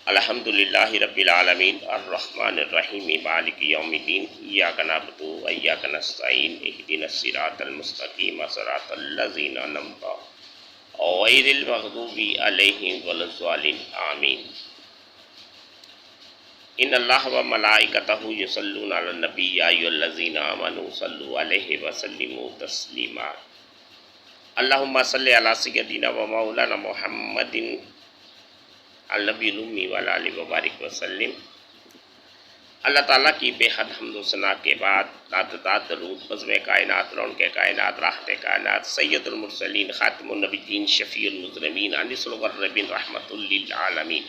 الحمدللہ رب العالمین الرحمن الرحیم مالک یوم الدین ایاک نعبد و ایاک نستعین اہدنا الصراط المستقیم صراط الذین انعمت غیر المغضوب علیہم ولا الضالین آمین۔ ان اللہ و ملائکتہ یصلون علی النبی یا ایھا الذین آمنوا صلوا علیہ وسلموا تسلیما۔ اللہم صلی علی سیدنا و مولانا محمد النبی الامی وعلی آلہ وبارک وسلم۔ اللہ تعالیٰ کی بے حد حمد و ثنا کے بعد تعداد درود بزم کائنات، رون کے کائنات، راحت کائنات، سید المرسلین، خاتم النبیین، شفیع المذنبین، انیس الغربین، رحمت للعالمین،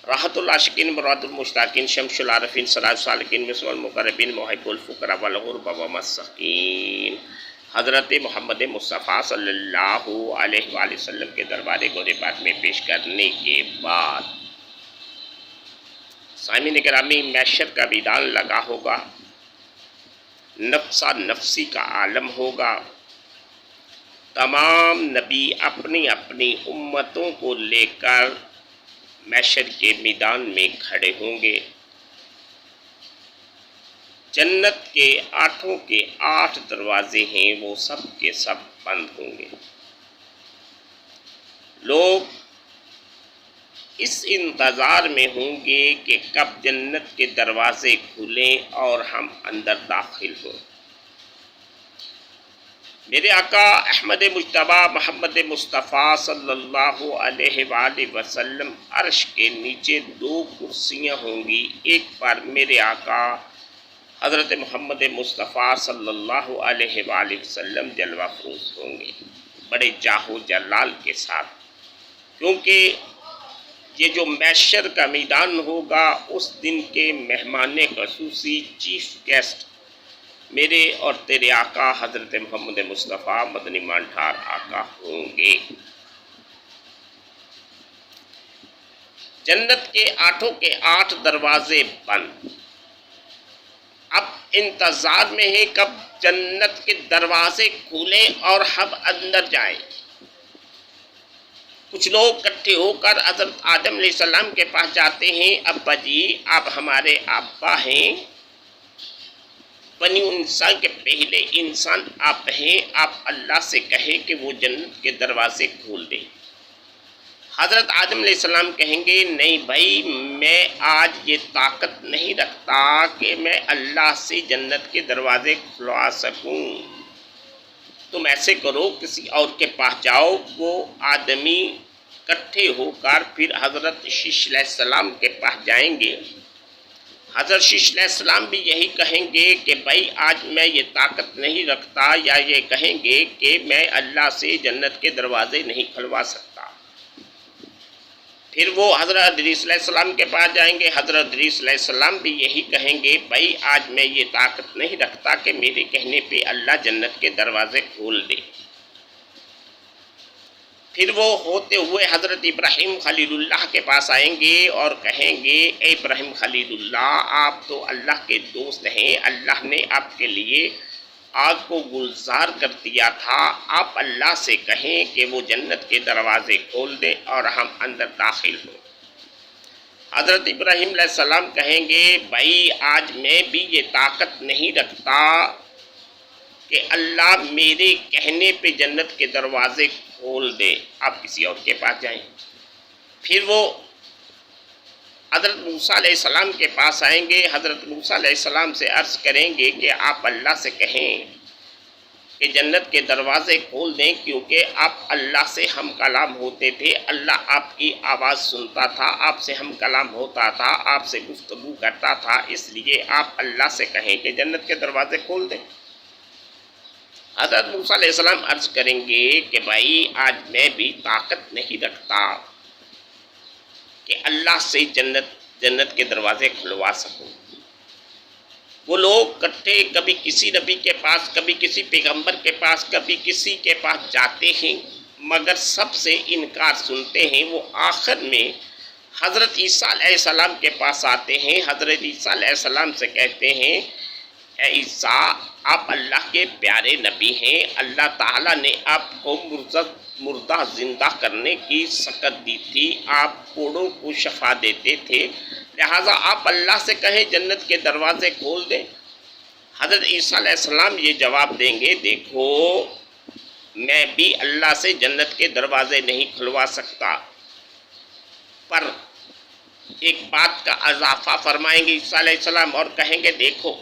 راحت العاشقین، مراد المشتاقین، شمس العارفین، سراج السالکین، مصباح المقربین، محب الفقراء والغرباء والمساکین، حضرت محمد مصطفیٰ صلی اللہ علیہ وآلہ وسلم کے دربار گور پاک میں پیش کرنے کے بعد سامعین گرامی، محشر کا میدان لگا ہوگا، نفسا نفسی کا عالم ہوگا، تمام نبی اپنی اپنی امتوں کو لے کر محشر کے میدان میں کھڑے ہوں گے۔ جنت کے آٹھوں کے 8 دروازے ہیں، وہ سب کے سب بند ہوں گے۔ لوگ اس انتظار میں ہوں گے کہ کب جنت کے دروازے کھلیں اور ہم اندر داخل ہوں۔ میرے آقا احمد مجتبیٰ محمد مصطفیٰ صلی اللہ علیہ وآلہ وسلم عرش کے نیچے 2 کرسیاں ہوں گی، ایک پر میرے آقا حضرت محمد مصطفیٰ صلی اللہ علیہ وآلہ وسلم جلوہ فروز ہوں گے، بڑے جاہ و جلال کے ساتھ، کیونکہ یہ جو محشر کا میدان ہوگا اس دن کے مہمان خصوصی چیف گیسٹ میرے اور تیرے آقا حضرت محمد مصطفیٰ مدنی مانٹھار آقا ہوں گے۔ جنت کے 8 کے 8 دروازے بند، اب انتظار میں ہے کب جنت کے دروازے کھولیں اور ہم اندر جائیں۔ کچھ لوگ اکٹھے ہو کر حضرت آدم علیہ السلام کے پاس جاتے ہیں، ابا جی آپ ہمارے ابا ہیں، بنی انسان کے پہلے انسان آپ ہیں، آپ اللہ سے کہیں کہ وہ جنت کے دروازے کھول دیں۔ حضرت آدم علیہ السلام کہیں گے نہیں بھائی، میں آج یہ طاقت نہیں رکھتا کہ میں اللہ سے جنت کے دروازے کھلوا سکوں، تم ایسے کرو کسی اور کے پاس جاؤ۔ وہ آدمی اکٹھے ہو کر پھر حضرت شیش علیہ السلام کے پاس جائیں گے۔ حضرت شیش علیہ السلام بھی یہی کہیں گے کہ بھائی آج میں یہ طاقت نہیں رکھتا، یا یہ کہیں گے کہ میں اللہ سے جنت کے دروازے نہیں کھلوا سکتا۔ پھر وہ حضرت ادریس علیہ السلام کے پاس جائیں گے، حضرت ادریس علیہ السلام بھی یہی کہیں گے بھائی آج میں یہ طاقت نہیں رکھتا کہ میرے کہنے پہ اللہ جنت کے دروازے کھول دے۔ پھر وہ ہوتے ہوئے حضرت ابراہیم خلیل اللہ کے پاس آئیں گے اور کہیں گے اے ابراہیم خلیل اللہ، آپ تو اللہ کے دوست ہیں، اللہ نے آپ کے لیے آگ کو گلزار کر دیا تھا، آپ اللہ سے کہیں کہ وہ جنت کے دروازے کھول دیں اور ہم اندر داخل ہوں۔ حضرت ابراہیم علیہ السلام کہیں گے بھائی آج میں بھی یہ طاقت نہیں رکھتا کہ اللہ میرے کہنے پہ جنت کے دروازے کھول دے، آپ کسی اور کے پاس جائیں۔ پھر وہ حضرت موسیٰ علیہ السلام کے پاس آئیں گے، حضرت موسیٰ علیہ السلام سے عرض کریں گے کہ آپ اللہ سے کہیں کہ جنت کے دروازے کھول دیں، کیونکہ آپ اللہ سے ہم کلام ہوتے تھے، اللہ آپ کی آواز سنتا تھا، آپ سے ہم کلام ہوتا تھا، آپ سے گفتگو کرتا تھا، اس لیے آپ اللہ سے کہیں کہ جنت کے دروازے کھول دیں۔ حضرت موسیٰ علیہ السلام عرض کریں گے کہ بھائی آج میں بھی طاقت نہیں رکھتا کہ اللہ سے جنت کے دروازے کھلوا سکوں۔ وہ لوگ کٹھے کبھی کسی نبی کے پاس، کبھی کسی پیغمبر کے پاس، کبھی کسی کے پاس جاتے ہیں، مگر سب سے انکار سنتے ہیں۔ وہ آخر میں حضرت عیسیٰ علیہ السلام کے پاس آتے ہیں، حضرت عیسیٰ علیہ السلام سے کہتے ہیں اے عیسیٰ، آپ اللہ کے پیارے نبی ہیں، اللہ تعالیٰ نے آپ کو مردہ زندہ کرنے کی سکت دی تھی، آپ کوڑوں کو شفا دیتے تھے، لہٰذا آپ اللہ سے کہیں جنت کے دروازے کھول دیں۔ حضرت عیسیٰ علیہ السلام یہ جواب دیں گے، دیکھو میں بھی اللہ سے جنت کے دروازے نہیں کھلوا سکتا، پر ایک بات کا اضافہ فرمائیں گے عیسیٰ علیہ السلام اور کہیں گے دیکھو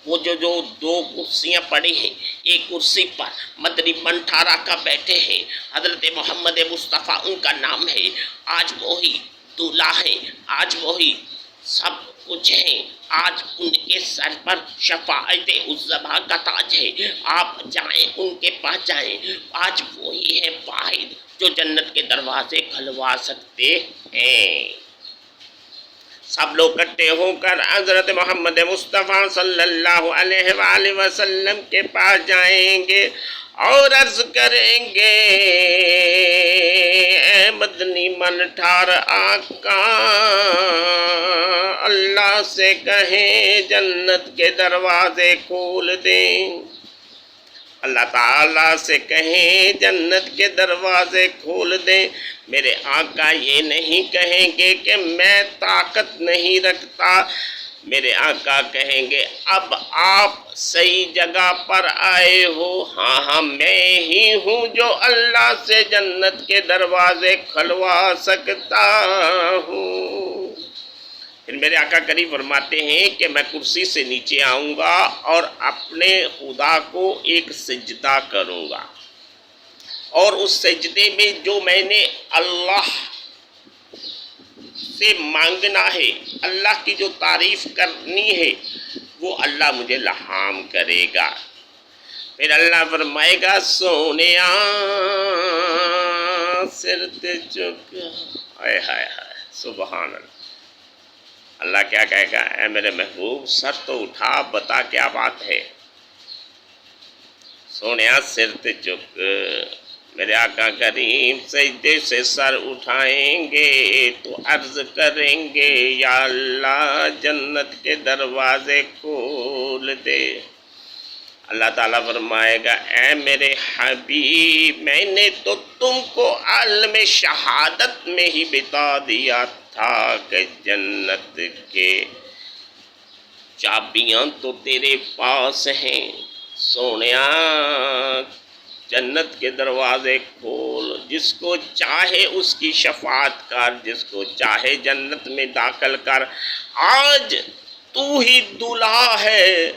وہ جو دو کرسیاں پڑی ہیں، ایک کرسی پر مدنی بن ٹھارا کا بیٹھے ہیں حضرت محمد مصطفیٰ، ان کا نام ہے، آج وہی دولہا ہیں، آج وہی سب کچھ ہیں، آج ان کے سر پر شفاعت الزبا کا تاج ہے، آپ جائیں ان کے پاس جائیں، آج وہی ہے واحد جو جنت کے دروازے کھلوا سکتے ہیں۔ سب لوگ اکٹھے ہو کر حضرت محمد مصطفیٰ صلی اللہ علیہ وآلہ وسلم کے پاس جائیں گے اور عرض کریں گے، اے مدنی من ٹھار آقا، اللہ سے کہیں جنت کے دروازے کھول دیں، اللہ تعالیٰ سے کہیں جنت کے دروازے کھول دیں۔ میرے آقا یہ نہیں کہیں گے کہ میں طاقت نہیں رکھتا، میرے آقا کہیں گے اب آپ صحیح جگہ پر آئے ہو، ہاں میں ہی ہوں جو اللہ سے جنت کے دروازے کھلوا سکتا ہوں۔ پھر میرے آقا کریم فرماتے ہیں کہ میں کرسی سے نیچے آؤں گا اور اپنے خدا کو ایک سجدہ کروں گا، اور اس سجدے میں جو میں نے اللہ سے مانگنا ہے، اللہ کی جو تعریف کرنی ہے، وہ اللہ مجھے لحام کرے گا۔ پھر اللہ فرمائے گا سونیا سر جھک، ہائے ہائے ہائے سبحان اللہ۔ اللہ کیا کہے گا، اے میرے محبوب سر تو اٹھا، بتا کیا بات ہے۔ سونیا سر جھک، میرے آقا کریم سجدے سے سر اٹھائیں گے تو عرض کریں گے یا اللہ جنت کے دروازے کھول دے۔ اللہ تعالیٰ فرمائے گا اے میرے حبیب میں نے تو تم کو عالم شہادت میں ہی بتا دیا تھا کہ جنت کے چابیاں تو تیرے پاس ہیں، سونیا جنت کے دروازے کھول، جس کو چاہے اس کی شفاعت کر، جس کو چاہے جنت میں داخل کر۔ آج تو ہی دولہا ہے،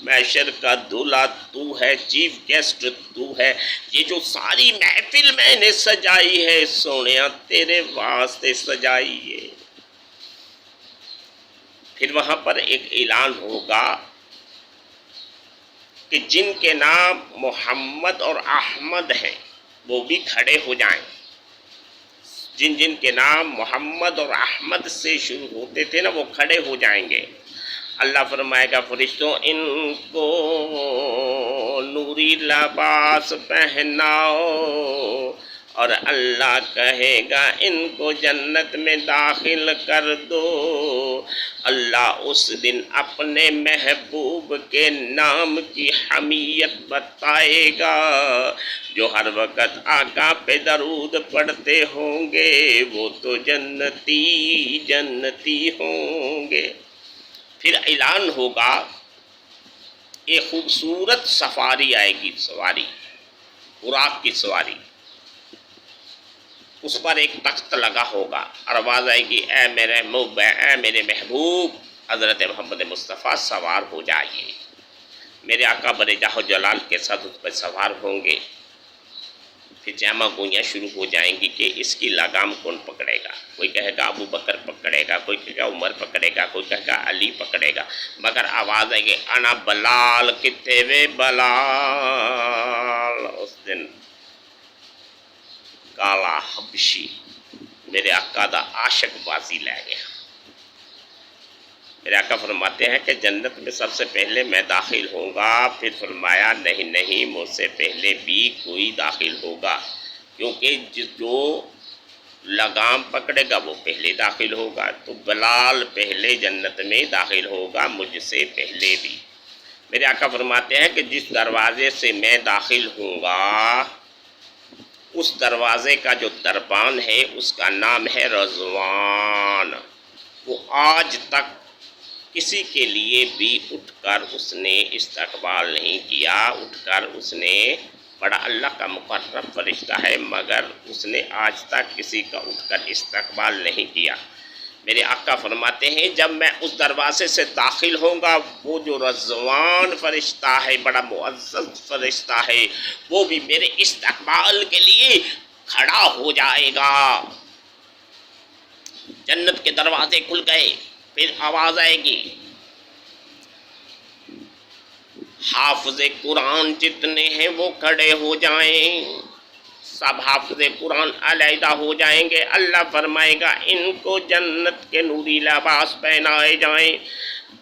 محشر کا دولہا تو ہے، چیف گیسٹ تو ہے، یہ جو ساری محفل میں نے سجائی ہے سونیا تیرے واسطے سجائی ہے۔ پھر وہاں پر ایک اعلان ہوگا کہ جن کے نام محمد اور احمد ہیں وہ بھی کھڑے ہو جائیں، جن کے نام محمد اور احمد سے شروع ہوتے تھے نا وہ کھڑے ہو جائیں گے۔ اللہ فرمائے گا فرشتوں ان کو نوری لباس پہناؤ، اور اللہ کہے گا ان کو جنت میں داخل کر دو۔ اللہ اس دن اپنے محبوب کے نام کی حمیت بتائے گا، جو ہر وقت آقا پہ درود پڑھتے ہوں گے وہ تو جنتی جنتی ہوں گے۔ پھر اعلان ہوگا، ایک خوبصورت سفاری آئے گی، سواری براق کی سواری، اس پر ایک تخت لگا ہوگا اور آواز آئے گی اے میرے محبوب حضرت محمد مصطفیٰ سوار ہو جائیے۔ میرے آقا بڑے جاہ و جلال کے ساتھ اس پر سوار ہوں گے۔ پھر جامع گوئیاں شروع ہو جائیں گی کہ اس کی لگام کون پکڑے گا، کوئی کہے گا ابو بکر پکڑے گا، کوئی کہے گا عمر پکڑے گا، کوئی کہے گا علی پکڑے گا، مگر آواز آئے گی انا بلال کتے وے بلال۔ اس دن کالا حبشی میرے آقا دا عاشق بازی لے گیا۔ میرے آقا فرماتے ہیں کہ جنت میں سب سے پہلے میں داخل ہوں گا، پھر فرمایا نہیں مجھ سے پہلے بھی کوئی داخل ہوگا، کیونکہ جو لگام پکڑے گا وہ پہلے داخل ہوگا، تو بلال پہلے جنت میں داخل ہوگا مجھ سے پہلے بھی۔ میرے آقا فرماتے ہیں کہ جس دروازے سے میں داخل ہوں گا اس دروازے کا جو دربان ہے اس کا نام ہے رضوان. وہ آج تک کسی کے لیے بھی اٹھ کر اس نے استقبال نہیں کیا. اٹھ کر اس نے، بڑا اللہ کا مقرب فرشتہ ہے، مگر اس نے آج تک کسی کا اٹھ کر استقبال نہیں کیا. میرے آقا فرماتے ہیں جب میں اس دروازے سے داخل ہوں گا، وہ جو رضوان فرشتہ ہے، بڑا معزز فرشتہ ہے، وہ بھی میرے استقبال کے لیے کھڑا ہو جائے گا. جنت کے دروازے کھل گئے، پھر آواز آئے گی، حافظ قرآن جتنے ہیں وہ کھڑے ہو جائیں. سب حافظ قرآن علیحدہ ہو جائیں گے. اللہ فرمائے گا ان کو جنت کے نوری لباس پہنائے جائیں.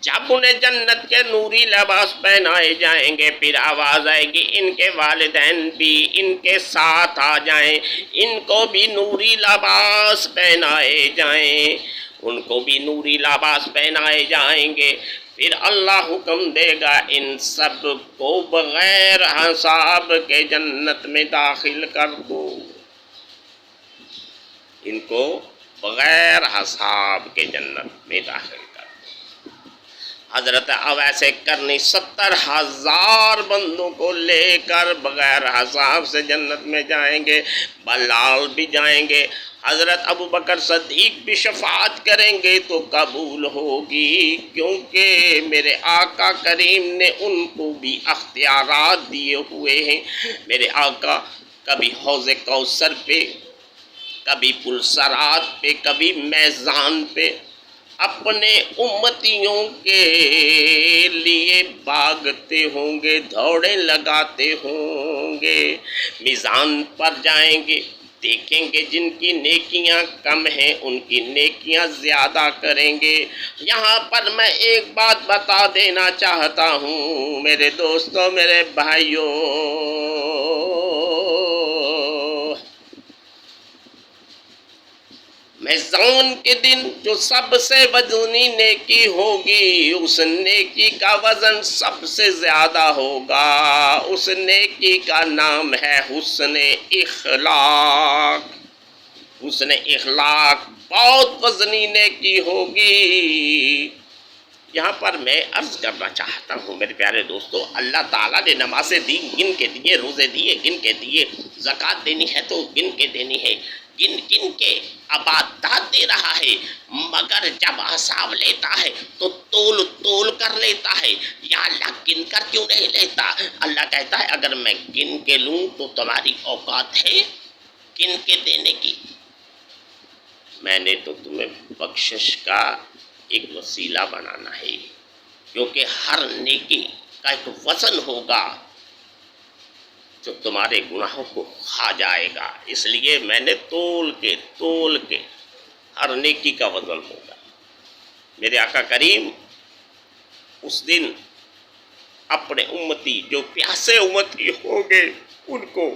جب انہیں جنت کے نوری لباس پہنائے جائیں گے، پھر آواز آئے گی ان کے والدین بھی ان کے ساتھ آ جائیں، ان کو بھی نوری لباس پہنائے جائیں. ان کو بھی نوری لباس پہنائے جائیں گے. پھر اللہ حکم دے گا ان سب کو بغیر حساب کے جنت میں داخل کر دو. ان کو بغیر حساب کے جنت میں داخل کر دو. حضرت اویس کرنی 70,000 بندوں کو لے کر بغیر حساب سے جنت میں جائیں گے. بلال بھی جائیں گے. حضرت ابو بکر صدیق بھی شفاعت کریں گے تو قبول ہوگی، کیونکہ میرے آقا کریم نے ان کو بھی اختیارات دیے ہوئے ہیں. میرے آقا کبھی حوض کوثر پہ، کبھی پل صراط پہ، کبھی میزان پہ اپنے امتیوں کے لیے بھاگتے ہوں گے، دوڑیں لگاتے ہوں گے. میزان پر جائیں گے، دیکھیں گے جن کی نیکیاں کم ہیں ان کی نیکیاں زیادہ کریں گے. یہاں پر میں ایک بات بتا دینا چاہتا ہوں میرے دوستوں، میرے بھائیوں، میزان کے دن جو سب سے وزنی نیکی ہوگی، اس نیکی کا وزن سب سے زیادہ ہوگا. اس نیکی کا نام ہے حسن اخلاق. حسن اخلاق بہت وزنی نیکی ہوگی. یہاں پر میں عرض کرنا چاہتا ہوں میرے پیارے دوستو، اللہ تعالیٰ نے نمازیں دی، گن کے دیے، روزے دیے، گن کے دیے، زکوٰۃ دینی ہے تو گن کے دینی ہے، گن گن کے عبادات دے رہا ہے. مگر جب حساب لیتا ہے تو تول تول کر لیتا ہے. یا اللہ گن کر کیوں نہیں لیتا؟ اللہ کہتا ہے اگر میں گن کے لوں تو تمہاری اوقات ہے گن کے دینے کی. میں نے تو تمہیں بخشش کا ایک وسیلہ بنانا ہے، کیونکہ ہر نیکی کا ایک وزن ہوگا جو تمہارے گناہوں کو کھا جائے گا. اس لیے میں نے تول کے ہر نیکی کا وزن ہوگا. میرے آقا کریم اس دن اپنے امتی جو پیاسے امتی ہوں گے ان کو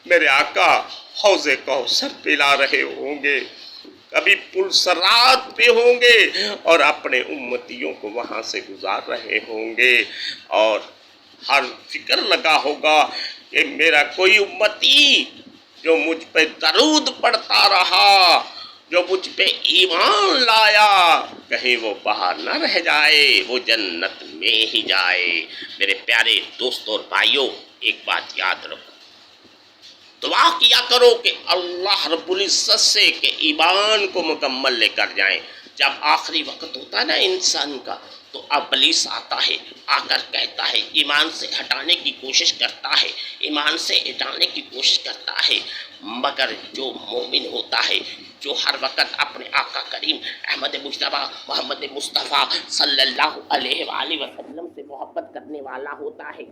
میرے آقا حوض کوثر پلا رہے ہوں گے، کبھی پل صراط پہ ہوں گے اور اپنے امتیوں کو وہاں سے گزار رہے ہوں گے. اور ہر فکر لگا ہوگا کہ میرا کوئی امتی جو مجھ پہ درود پڑھتا رہا، جو مجھ پہ ایمان لایا، کہیں وہ باہر نہ رہ جائے، وہ جنت میں ہی جائے. میرے پیارے دوستوں اور بھائیوں، ایک بات یاد رکھو، دعا کیا کرو کہ اللہ رب العزت سے کہ ایمان کو مکمل لے کر جائیں. جب آخری وقت ہوتا ہے نا انسان کا، تو ابلیس آتا ہے، آ کر کہتا ہے، ایمان سے ہٹانے کی کوشش کرتا ہے، ایمان سے ہٹانے کی کوشش کرتا ہے. مگر جو مومن ہوتا ہے، جو ہر وقت اپنے آقا کریم احمد مجتبیٰ محمد مصطفیٰ صلی اللہ علیہ وآلہ وسلم سے محبت کرنے والا ہوتا ہے،